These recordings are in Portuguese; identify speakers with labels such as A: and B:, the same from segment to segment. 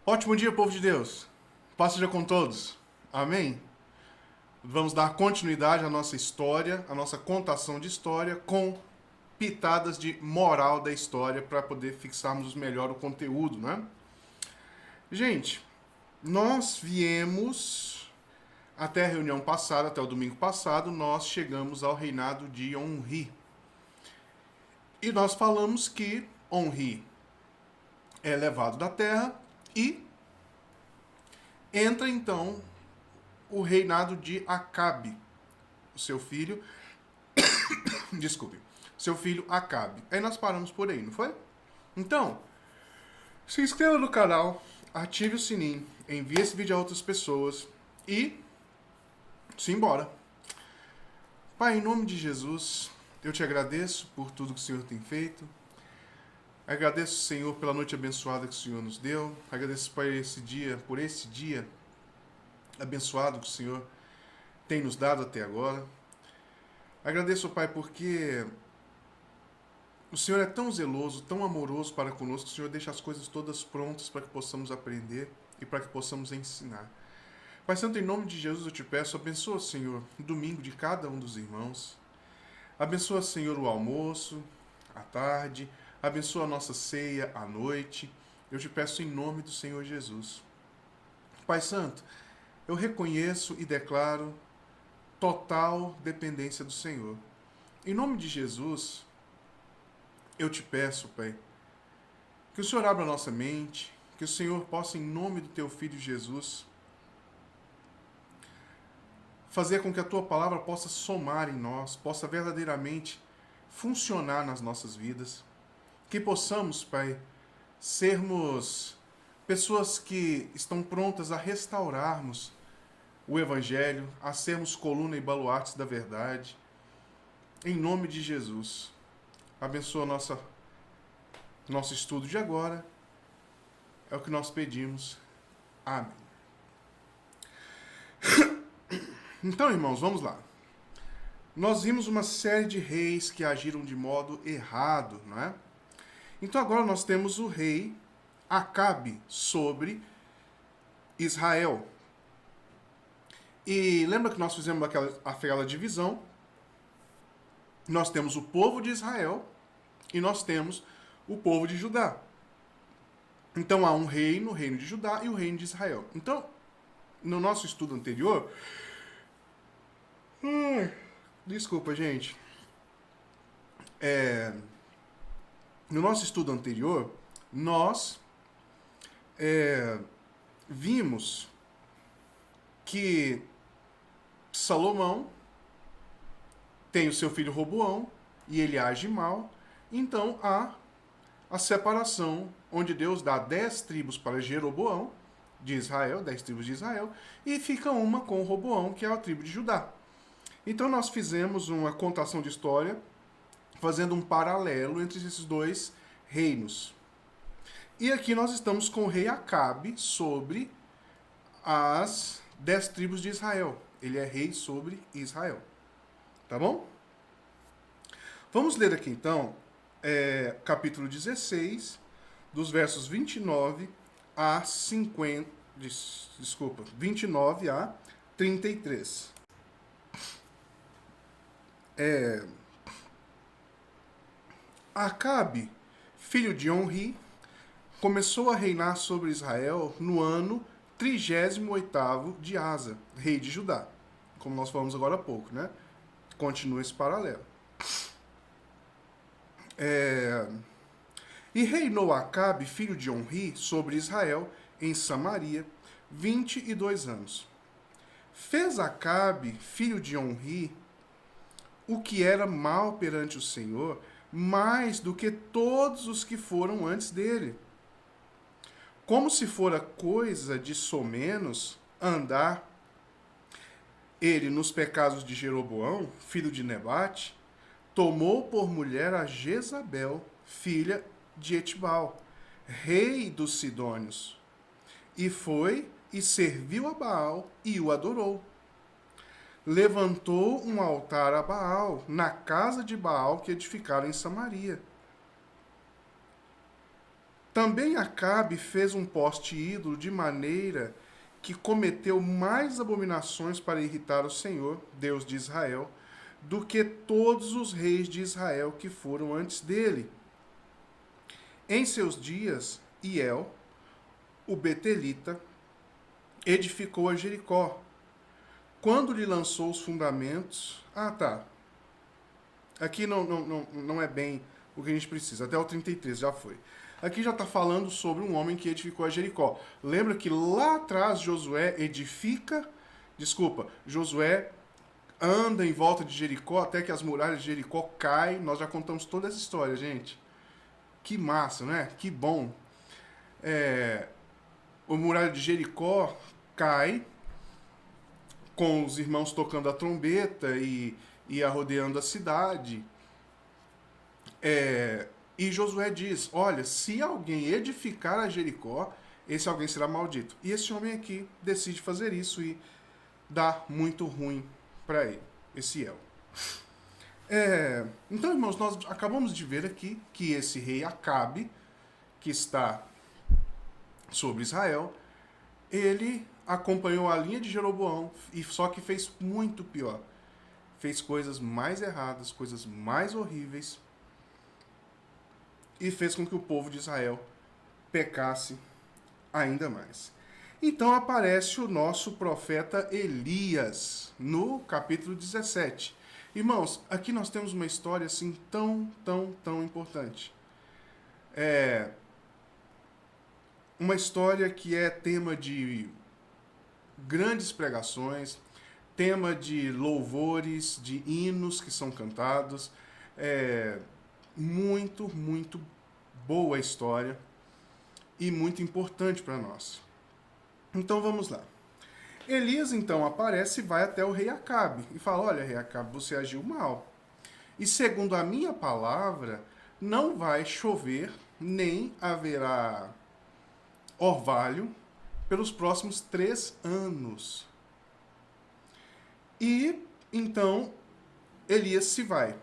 A: Ótimo dia, povo de Deus. Paz seja com todos. Amém? Vamos dar continuidade à nossa história, à nossa contação de história, com pitadas de moral da história para poder fixarmos melhor o conteúdo, né? Gente, nós viemos até a reunião passada, até o domingo passado, nós chegamos ao reinado de Onri. E nós falamos que Onri é levado da terra e entra então o reinado de Acabe, o seu filho, desculpe, seu filho Acabe. Aí nós paramos por aí, não foi? Então, se inscreva no canal, ative o sininho, envie esse vídeo a outras pessoas e simbora. Pai, em nome de Jesus, eu te agradeço por tudo que o Senhor tem feito. Agradeço, Senhor, pela noite abençoada que o Senhor nos deu. Agradeço por esse dia abençoado que o Senhor tem nos dado até agora. Agradeço, Pai, porque o Senhor é tão zeloso, tão amoroso para conosco, que o Senhor deixa as coisas todas prontas para que possamos aprender e para que possamos ensinar. Pai Santo, em nome de Jesus eu te peço, abençoa, Senhor, o domingo de cada um dos irmãos. Abençoa, Senhor, o almoço, a tarde. Abençoa a nossa ceia à noite. Eu te peço em nome do Senhor Jesus. Pai Santo, eu reconheço e declaro total dependência do Senhor. Em nome de Jesus, eu te peço, Pai, que o Senhor abra a nossa mente, que o Senhor possa, em nome do teu Filho Jesus, fazer com que a tua palavra possa somar em nós, possa verdadeiramente funcionar nas nossas vidas. Que possamos, Pai, sermos pessoas que estão prontas a restaurarmos o Evangelho, a sermos coluna e baluartes da verdade. Em nome de Jesus, abençoa nosso estudo de agora. É o que nós pedimos. Amém. Então, irmãos, vamos lá. Nós vimos uma série de reis que agiram de modo errado, não é? Então agora nós temos o rei Acabe sobre Israel. E lembra que nós fizemos aquela divisão? Nós temos o povo de Israel e nós temos o povo de Judá. Então há um reino, o reino de Judá e o reino de Israel. Então, no nosso estudo anterior... desculpa, gente. No nosso estudo anterior, nós vimos que Salomão tem o seu filho Roboão e ele age mal. Então há a separação, onde Deus dá 10 tribos para Jeroboão de Israel, 10 tribos de Israel, e fica uma com Roboão, que é a tribo de Judá. Então nós fizemos uma contação de história, fazendo um paralelo entre esses dois reinos. E aqui nós estamos com o rei Acabe sobre as 10 tribos de Israel. Ele é rei sobre Israel. Tá bom? Vamos ler aqui então, capítulo 16, dos versos 29 a 50. Desculpa, 29 a 33. Acabe, filho de Onri, começou a reinar sobre Israel no ano 38º de Asa, rei de Judá. Como nós falamos agora há pouco, né? Continua esse paralelo. E reinou Acabe, filho de Onri, sobre Israel, em Samaria, 22 anos. Fez Acabe, filho de Onri, o que era mal perante o Senhor, mais do que todos os que foram antes dele. Como se fora coisa de somenos andar ele nos pecados de Jeroboão, filho de Nebate, tomou por mulher a Jezabel, filha de Etibal, rei dos Sidônios, e foi e serviu a Baal e o adorou. Levantou um altar a Baal na casa de Baal que edificaram em Samaria. Também Acabe fez um poste ídolo de maneira que cometeu mais abominações para irritar o Senhor, Deus de Israel, do que todos os reis de Israel que foram antes dele. Em seus dias, Hiel, o betelita, edificou a Jericó. Quando lhe lançou os fundamentos... Ah, tá. Aqui não é bem o que a gente precisa. Até o 33 já foi. Aqui já está falando sobre um homem que edificou a Jericó. Lembra que lá atrás Josué Josué anda em volta de Jericó até que as muralhas de Jericó caem. Nós já contamos toda essa história, gente. Que massa, né? Que bom. O muralha de Jericó cai com os irmãos tocando a trombeta e arrodeando a cidade. E Josué diz, olha, se alguém edificar a Jericó, esse alguém será maldito. E esse homem aqui decide fazer isso e dá muito ruim para ele, esse El. Então, irmãos, nós acabamos de ver aqui que esse rei Acabe, que está sobre Israel, ele acompanhou a linha de Jeroboão, e só que fez muito pior. Fez coisas mais erradas, coisas mais horríveis, e fez com que o povo de Israel pecasse ainda mais. Então aparece o nosso profeta Elias, no capítulo 17. Irmãos, aqui nós temos uma história assim tão importante. Uma história que é tema de grandes pregações, tema de louvores, de hinos que são cantados. Muito boa história e muito importante para nós. Então vamos lá. Elias então aparece e vai até o rei Acabe e fala, olha, rei Acabe, você agiu mal. E segundo a minha palavra, não vai chover, nem haverá orvalho pelos próximos 3 anos. E então Elias se vai.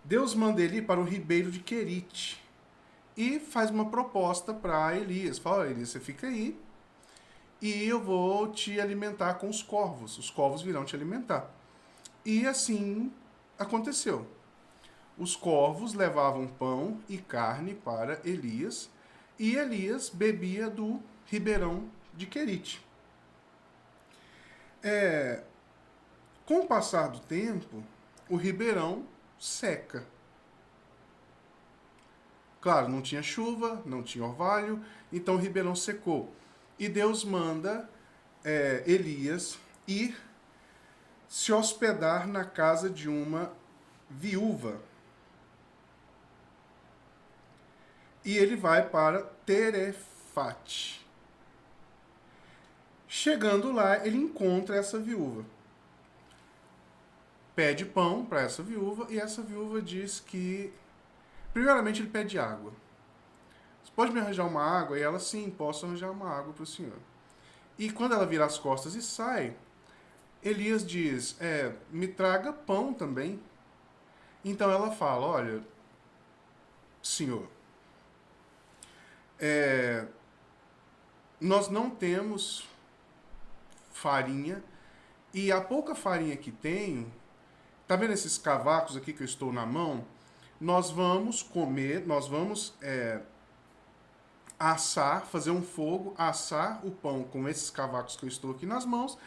A: Deus manda ele ir para o ribeiro de Querite e faz uma proposta para Elias. Fala, Elias, você fica aí e eu vou te alimentar com os corvos. Os corvos virão te alimentar. E assim aconteceu. Os corvos levavam pão e carne para Elias e Elias bebia do ribeirão de Querite. Com o passar do tempo, o ribeirão seca. Claro, não tinha chuva, não tinha orvalho, então o ribeirão secou. E Deus manda Elias ir se hospedar na casa de uma viúva. E ele vai para Terefate. Chegando lá, ele encontra essa viúva. Pede pão para essa viúva e essa viúva diz que... Primeiramente, ele pede água. Você pode me arranjar uma água? E ela, sim, posso arranjar uma água para o senhor. E quando ela vira as costas e sai, Elias diz, me traga pão também. Então ela fala, olha, senhor, nós não temos farinha e a pouca farinha que tenho, tá vendo esses cavacos aqui que eu estou na mão? Nós vamos comer, nós vamos assar, fazer um fogo, assar o pão com esses cavacos que eu estou aqui nas mãos,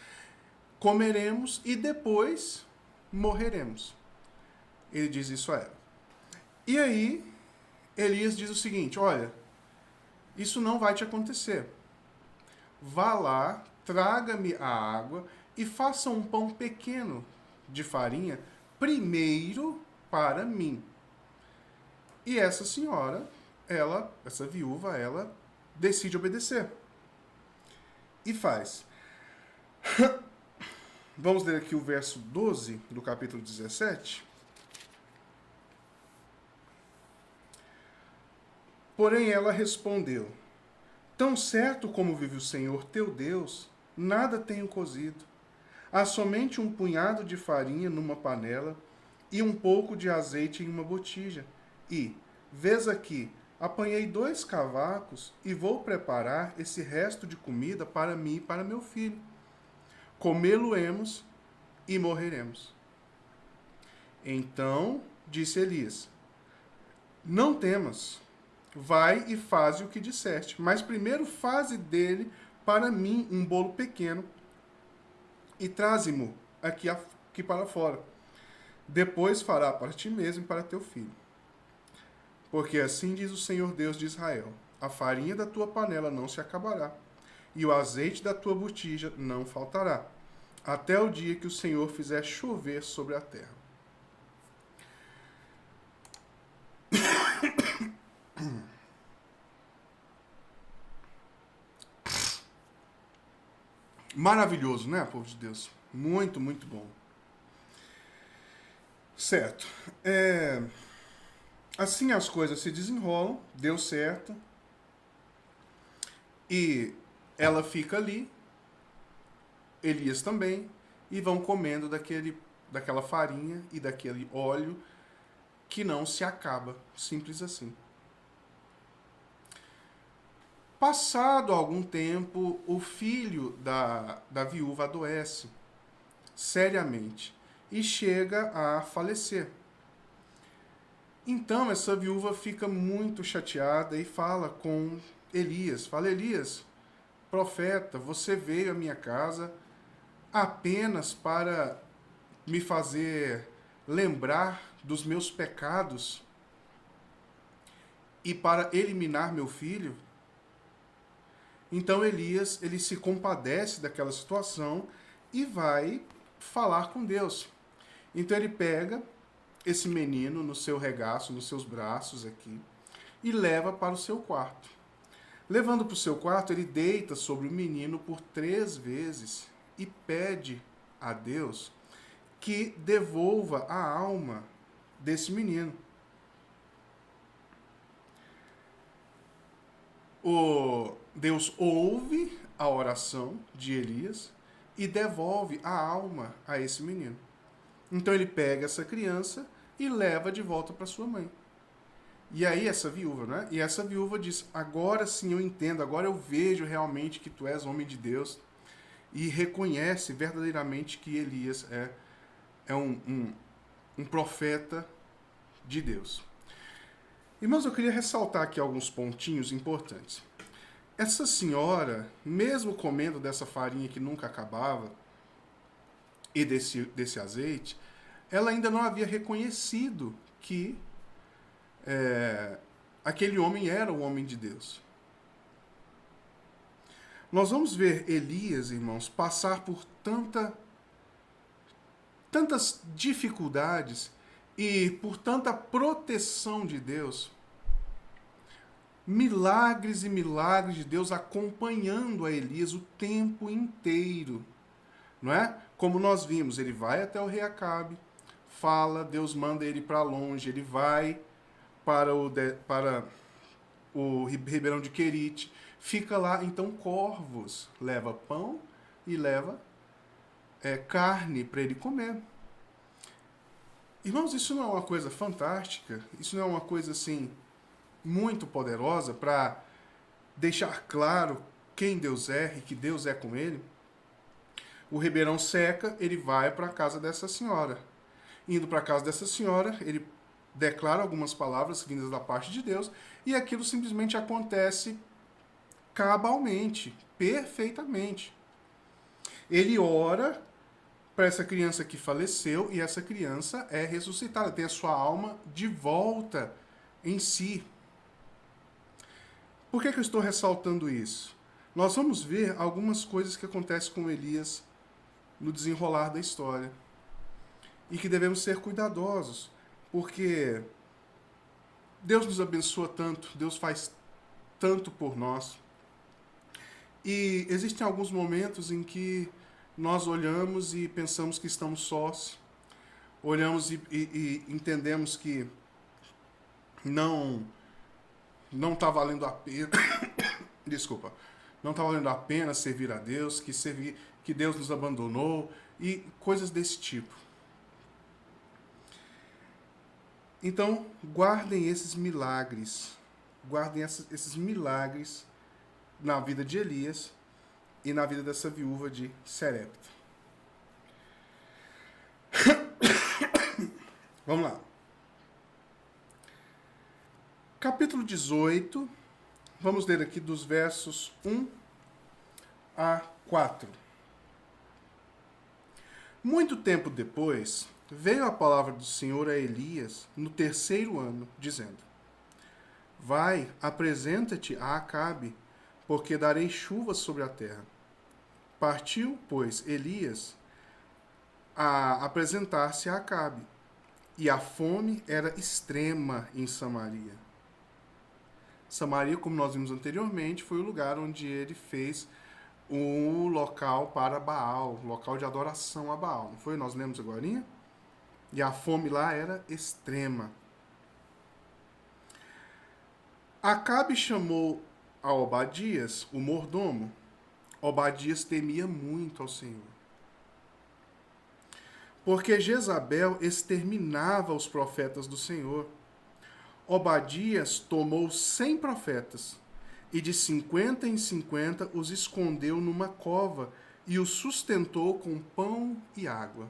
A: comeremos e depois morreremos. Ele diz isso a ela. E aí, Elias diz o seguinte, olha, isso não vai te acontecer. Vá lá, traga-me a água e faça um pão pequeno de farinha primeiro para mim. E essa senhora, essa viúva, ela decide obedecer. E faz. Vamos ler aqui o verso 12 do capítulo 17. Porém ela respondeu, tão certo como vive o Senhor teu Deus, nada tenho cozido. Há somente um punhado de farinha numa panela e um pouco de azeite em uma botija. E, vês aqui, apanhei 2 cavacos e vou preparar esse resto de comida para mim e para meu filho. Comê-lo-emos e morreremos. Então disse Elias: Não temas, vai e faze o que disseste, mas primeiro faze dele para mim um bolo pequeno e traze-mo aqui para fora. Depois fará para ti mesmo e para teu filho. Porque assim diz o Senhor Deus de Israel: a farinha da tua panela não se acabará, e o azeite da tua botija não faltará, até o dia que o Senhor fizer chover sobre a terra. Maravilhoso, né, povo de Deus? Muito, muito bom. Certo. Assim as coisas se desenrolam, deu certo. E ela fica ali, Elias também, e vão comendo daquela farinha e daquele óleo que não se acaba, simples assim. Passado algum tempo, o filho da viúva adoece seriamente e chega a falecer. Então essa viúva fica muito chateada e fala com Elias. Fala: Elias, profeta, você veio à minha casa apenas para me fazer lembrar dos meus pecados e para eliminar meu filho? Então Elias, ele se compadece daquela situação e vai falar com Deus. Então ele pega esse menino no seu regaço, nos seus braços aqui, e leva para o seu quarto. Levando para o seu quarto, ele deita sobre o menino por 3 vezes e pede a Deus que devolva a alma desse menino. Deus ouve a oração de Elias e devolve a alma a esse menino. Então ele pega essa criança e leva de volta para sua mãe. E aí essa viúva, né? E essa viúva diz: agora sim eu entendo, agora eu vejo realmente que tu és homem de Deus. E reconhece verdadeiramente que Elias é um profeta de Deus. Irmãos, eu queria ressaltar aqui alguns pontinhos importantes. Essa senhora, mesmo comendo dessa farinha que nunca acabava e desse azeite, ela ainda não havia reconhecido que aquele homem era o homem de Deus. Nós vamos ver Elias, irmãos, passar por tantas dificuldades e por tanta proteção de Deus, milagres e milagres de Deus acompanhando a Elias o tempo inteiro, não é? Como nós vimos, ele vai até o rei Acabe, fala, Deus manda ele para longe, ele vai para o ribeirão de Querite, fica lá, então corvos, leva pão e leva carne para ele comer. Irmãos, isso não é uma coisa fantástica? Isso não é uma coisa assim muito poderosa para deixar claro quem Deus é e que Deus é com ele? O ribeirão seca, ele vai para a casa dessa senhora. Indo para a casa dessa senhora, ele declara algumas palavras vindas da parte de Deus e aquilo simplesmente acontece cabalmente, perfeitamente. Ele ora para essa criança que faleceu e essa criança é ressuscitada, tem a sua alma de volta em si. Por que eu estou ressaltando isso? Nós vamos ver algumas coisas que acontecem com Elias no desenrolar da história e que devemos ser cuidadosos, porque Deus nos abençoa tanto, Deus faz tanto por nós. E existem alguns momentos em que nós olhamos e pensamos que estamos sós, olhamos e entendemos que não está valendo a pena, desculpa, não está valendo a pena servir a Deus, que Deus nos abandonou e coisas desse tipo. Então, guardem esses milagres Guardem esses milagres na vida de Elias e na vida dessa viúva de Serepta. Vamos lá. Capítulo 18, vamos ler aqui dos versos 1 a 4. Muito tempo depois, veio a palavra do Senhor a Elias no 3º ano, dizendo: Vai, apresenta-te a Acabe, porque darei chuva sobre a terra. Partiu, pois, Elias a apresentar-se a Acabe, e a fome era extrema em Samaria. Samaria, como nós vimos anteriormente, foi o lugar onde ele fez o local para Baal, local de adoração a Baal. Não foi? Nós lemos agora? E a fome lá era extrema. Acabe chamou a Obadias, o mordomo. Obadias temia muito ao Senhor, porque Jezabel exterminava os profetas do Senhor. Obadias tomou 100 profetas e de 50 em 50 os escondeu numa cova e os sustentou com pão e água.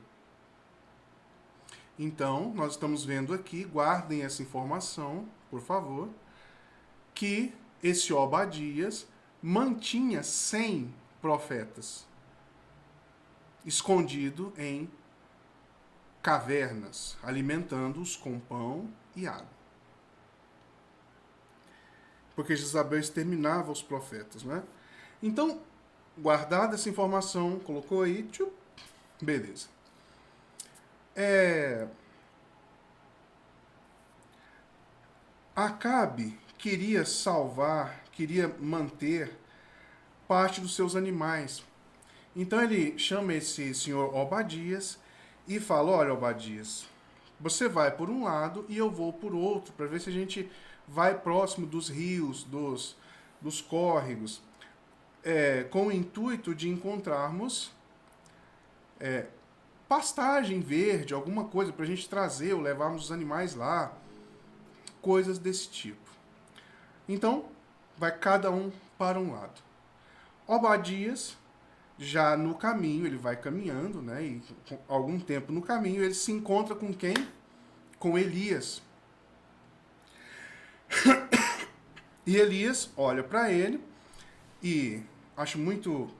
A: Então, nós estamos vendo aqui, guardem essa informação, por favor, que esse Obadias mantinha 100 profetas escondido em cavernas, alimentando-os com pão e água. Porque Jezabel exterminava os profetas, né? Então, guardada essa informação, colocou aí, beleza. Acabe queria queria manter parte dos seus animais. Então ele chama esse senhor Obadias e fala: olha, Obadias, você vai por um lado e eu vou por outro, para ver se a gente vai próximo dos rios, dos córregos, com o intuito de encontrarmos pastagem verde, alguma coisa para a gente trazer ou levarmos os animais lá, coisas desse tipo. Então, vai cada um para um lado. Obadias, já no caminho, ele vai caminhando, né? E com algum tempo no caminho, ele se encontra com quem? Com Elias. E Elias olha para ele e acho muito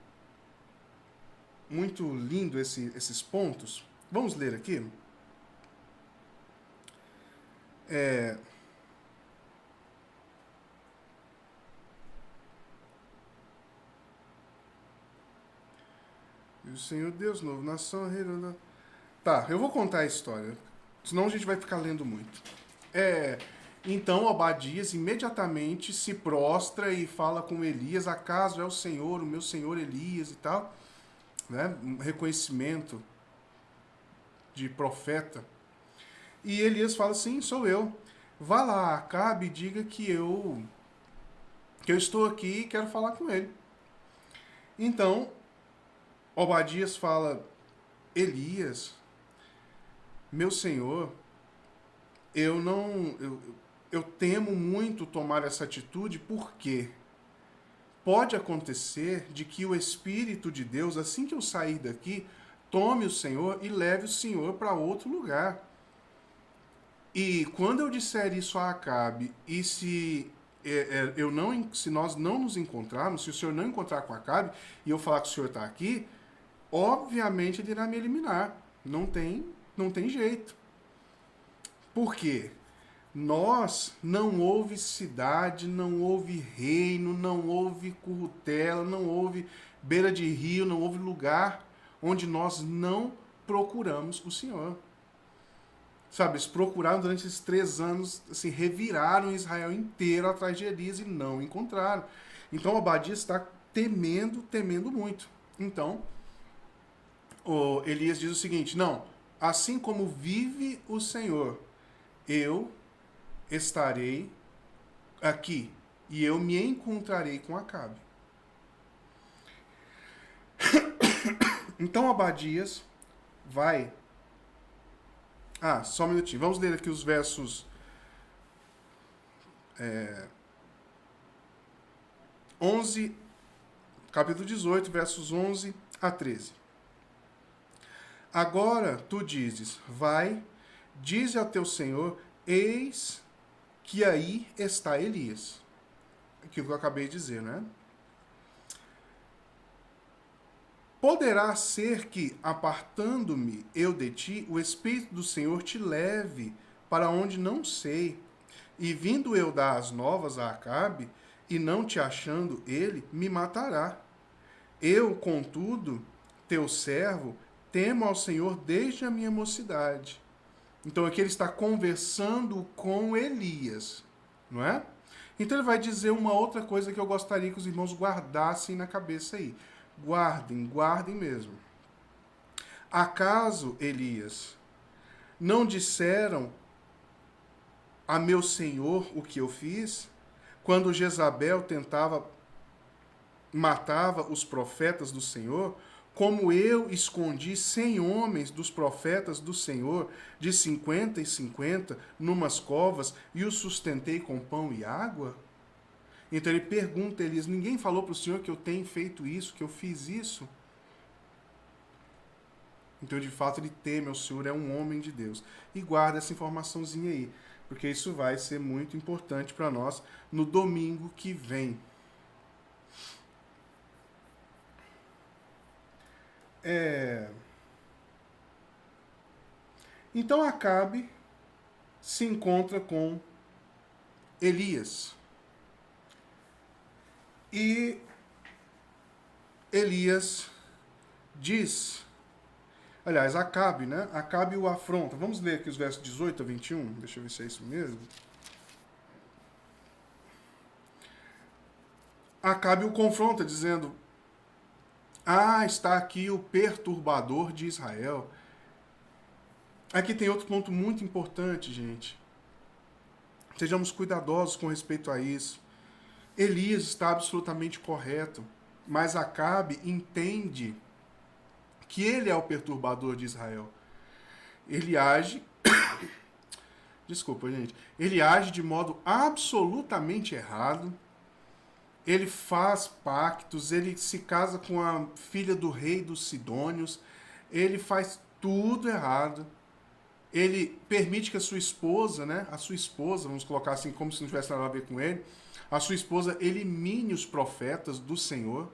A: lindo esses pontos. Vamos ler aqui. E o Senhor Deus, novo nação, rei. Tá, eu vou contar a história, senão a gente vai ficar lendo muito. Então Obadias imediatamente se prostra e fala com Elias: acaso é o Senhor, o meu senhor Elias e tal, né? Um reconhecimento de profeta. E Elias fala: sim, sou eu. Vá lá, Acabe, e diga que eu estou aqui e quero falar com ele. Então Obadias fala: Elias, meu senhor, eu temo muito tomar essa atitude, porque pode acontecer de que o Espírito de Deus, assim que eu sair daqui, tome o Senhor e leve o Senhor para outro lugar. E quando eu disser isso a Acabe, e se nós não nos encontrarmos, se o Senhor não encontrar com Acabe, e eu falar que o Senhor está aqui, obviamente ele irá me eliminar. Não tem jeito. Por quê? Não houve cidade, não houve reino, não houve currutela, não houve beira de rio, não houve lugar onde nós não procuramos o Senhor. Sabe, eles procuraram durante esses 3 anos, assim, reviraram Israel inteiro atrás de Elias e não encontraram. Então Obadias está temendo muito. Então, Elias diz o seguinte: não, assim como vive o Senhor, eu estarei aqui e eu me encontrarei com Acabe. Então Obadias vai... só um minutinho. Vamos ler aqui os versos 11, capítulo 18, versos 11 a 13. Agora tu dizes, vai, dize ao teu senhor, eis que aí está Elias. Aquilo que eu acabei de dizer, né? Poderá ser que, apartando-me eu de ti, o Espírito do Senhor te leve para onde não sei, e vindo eu dar as novas a Acabe, e não te achando ele, me matará. Eu, contudo, teu servo, temo ao Senhor desde a minha mocidade. Então aqui ele está conversando com Elias, não é? Então ele vai dizer uma outra coisa que eu gostaria que os irmãos guardassem na cabeça aí. Guardem, guardem mesmo. Acaso, Elias, não disseram a meu senhor o que eu fiz? Quando Jezabel matava os profetas do Senhor, como eu escondi 100 homens dos profetas do Senhor, de 50 em 50, numas covas, e os sustentei com pão e água? Então ele pergunta a Elias, ninguém falou para o Senhor que eu tenho feito isso, que eu fiz isso? Então, de fato, ele teme ao Senhor, é um homem de Deus. E guarda essa informaçãozinha aí, porque isso vai ser muito importante para nós no domingo que vem. Então, Acabe se encontra com Elias. E Elias diz... Aliás, Acabe, né? Acabe o afronta. Vamos ler aqui os versos 18 a 21. Deixa eu ver se é isso mesmo. Acabe o confronta, dizendo: ah, está aqui o perturbador de Israel. Aqui tem outro ponto muito importante, gente. Sejamos cuidadosos com respeito a isso. Elias está absolutamente correto, mas Acabe entende que ele é o perturbador de Israel. Ele age... Desculpa, gente. Ele age de modo absolutamente errado. Ele faz pactos, ele se casa com a filha do rei dos Sidônios. Ele faz tudo errado. Ele permite que a sua esposa, né? A sua esposa, vamos colocar assim, como se não tivesse nada a ver com ele, a sua esposa elimine os profetas do Senhor.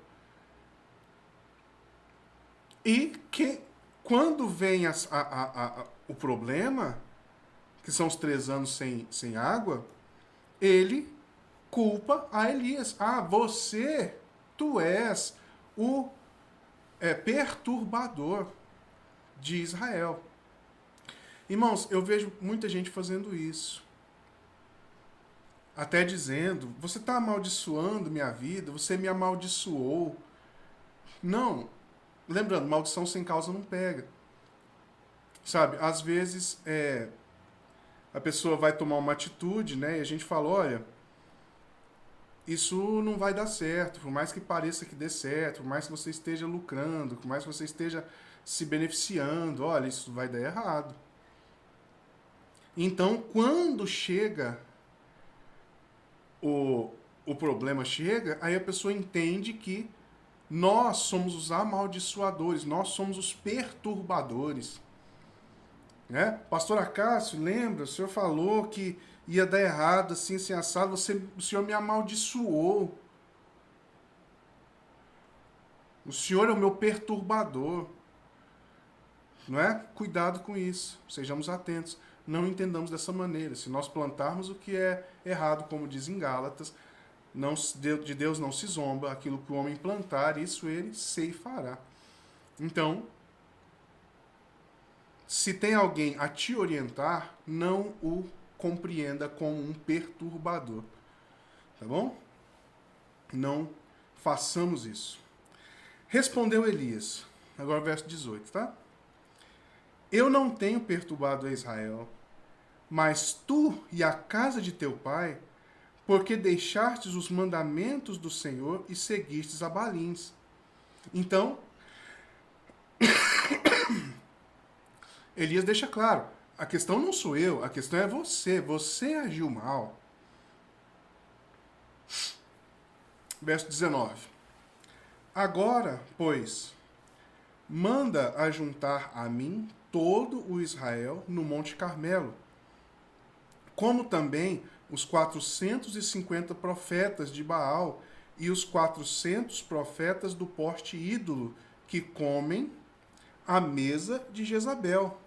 A: E que quando vem o problema, que são os 3 anos sem água, ele culpa a Elias. Ah, tu és o perturbador de Israel. Irmãos, eu vejo muita gente fazendo isso. Até dizendo, você está amaldiçoando minha vida, você me amaldiçoou. Não. Lembrando, maldição sem causa não pega. Sabe, às vezes a pessoa vai tomar uma atitude, né? E a gente fala, olha, isso não vai dar certo, por mais que pareça que dê certo, por mais que você esteja lucrando, por mais que você esteja se beneficiando, olha, isso vai dar errado. Então, quando chega o problema chega, aí a pessoa entende que nós somos os amaldiçoadores, nós somos os perturbadores. Né? Pastor Acácio, lembra? O senhor falou que ia dar errado, assim, assim, assado. O senhor me amaldiçoou. O senhor é o meu perturbador. Não é? Cuidado com isso. Sejamos atentos. Não entendamos dessa maneira. Se nós plantarmos o que é errado, como diz em Gálatas, de Deus não se zomba. Aquilo que o homem plantar, isso ele ceifará. Então, se tem alguém a te orientar, não o compreenda como um perturbador. Tá bom? Não façamos isso. Respondeu Elias. Agora verso 18, tá? Eu não tenho perturbado a Israel, mas tu e a casa de teu pai, porque deixastes os mandamentos do Senhor e seguistes a Balins. Então, Elias deixa claro, a questão não sou eu, a questão é você. Você agiu mal. Verso 19. Agora, pois, manda ajuntar a mim todo o Israel no Monte Carmelo, como também os 450 profetas de Baal e os 400 profetas do porte ídolo que comem à mesa de Jezabel.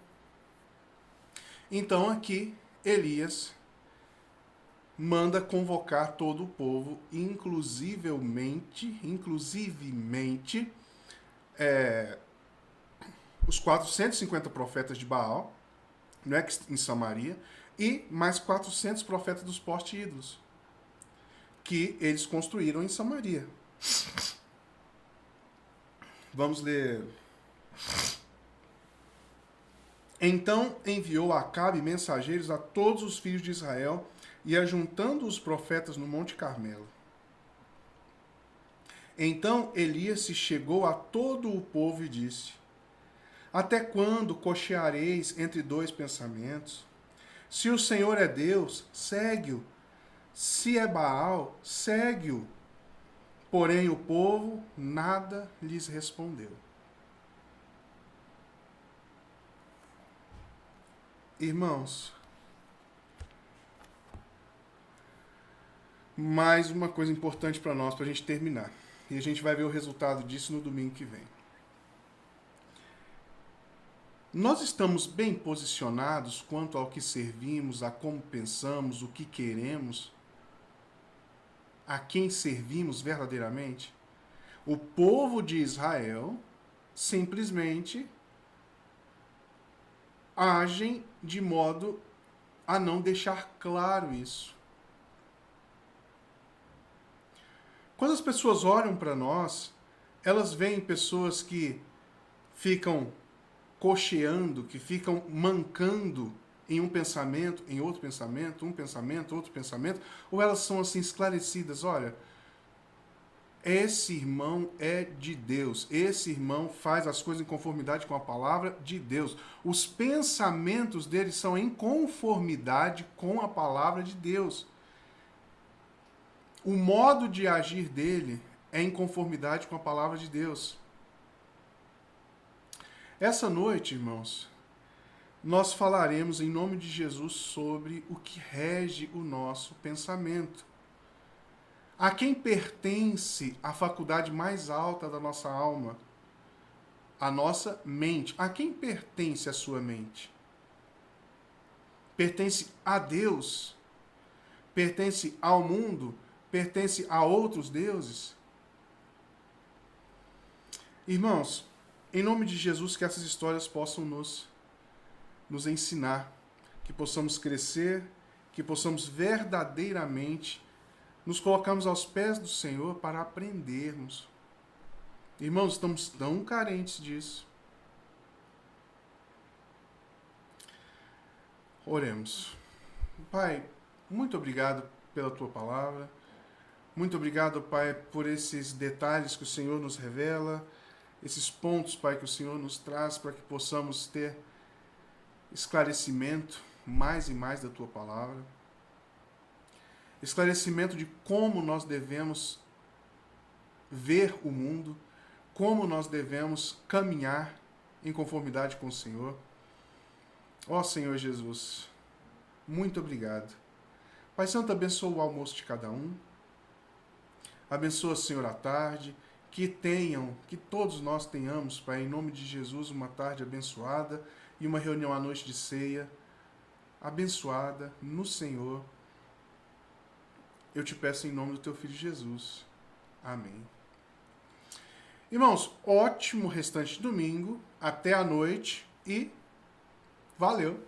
A: Então aqui Elias manda convocar todo o povo, inclusivemente os 450 profetas de Baal, não é, em Samaria, e mais 400 profetas dos postes ídolos, que eles construíram em Samaria. Vamos ler. Então enviou Acabe mensageiros a todos os filhos de Israel, e ajuntando os profetas no Monte Carmelo. Então Elias se chegou a todo o povo e disse: Até quando cocheareis entre dois pensamentos? Se o Senhor é Deus, segue-o. Se é Baal, segue-o. Porém o povo nada lhes respondeu. Irmãos, mais uma coisa importante para nós, para a gente terminar. E a gente vai ver o resultado disso no domingo que vem. Nós estamos bem posicionados quanto ao que servimos, a como pensamos, o que queremos, a quem servimos verdadeiramente? O povo de Israel simplesmente agem de modo a não deixar claro isso. Quando as pessoas olham para nós, elas veem pessoas que ficam cocheando, que ficam mancando em um pensamento, em outro pensamento, um pensamento, outro pensamento, ou elas são assim esclarecidas, olha, esse irmão é de Deus, esse irmão faz as coisas em conformidade com a palavra de Deus. Os pensamentos dele são em conformidade com a palavra de Deus. O modo de agir dele é em conformidade com a palavra de Deus. Essa noite, irmãos, nós falaremos em nome de Jesus sobre o que rege o nosso pensamento. A quem pertence a faculdade mais alta da nossa alma? A nossa mente. A quem pertence a sua mente? Pertence a Deus? Pertence ao mundo? Pertence a outros deuses? Irmãos, em nome de Jesus, que essas histórias possam nos ensinar, que possamos crescer, que possamos verdadeiramente nos colocarmos aos pés do Senhor para aprendermos. Irmãos, estamos tão carentes disso. Oremos. Pai, muito obrigado pela Tua palavra. Muito obrigado, Pai, por esses detalhes que o Senhor nos revela, esses pontos, Pai, que o Senhor nos traz para que possamos ter esclarecimento mais e mais da Tua palavra. Esclarecimento de como nós devemos ver o mundo, como nós devemos caminhar em conformidade com o Senhor. Ó Senhor Jesus, muito obrigado. Pai Santo, abençoa o almoço de cada um. Abençoa, Senhor, a tarde. Que todos nós tenhamos, Pai, em nome de Jesus, uma tarde abençoada e uma reunião à noite de ceia abençoada no Senhor. Eu te peço em nome do Teu Filho Jesus. Amém. Irmãos, ótimo restante de domingo. Até a noite e valeu!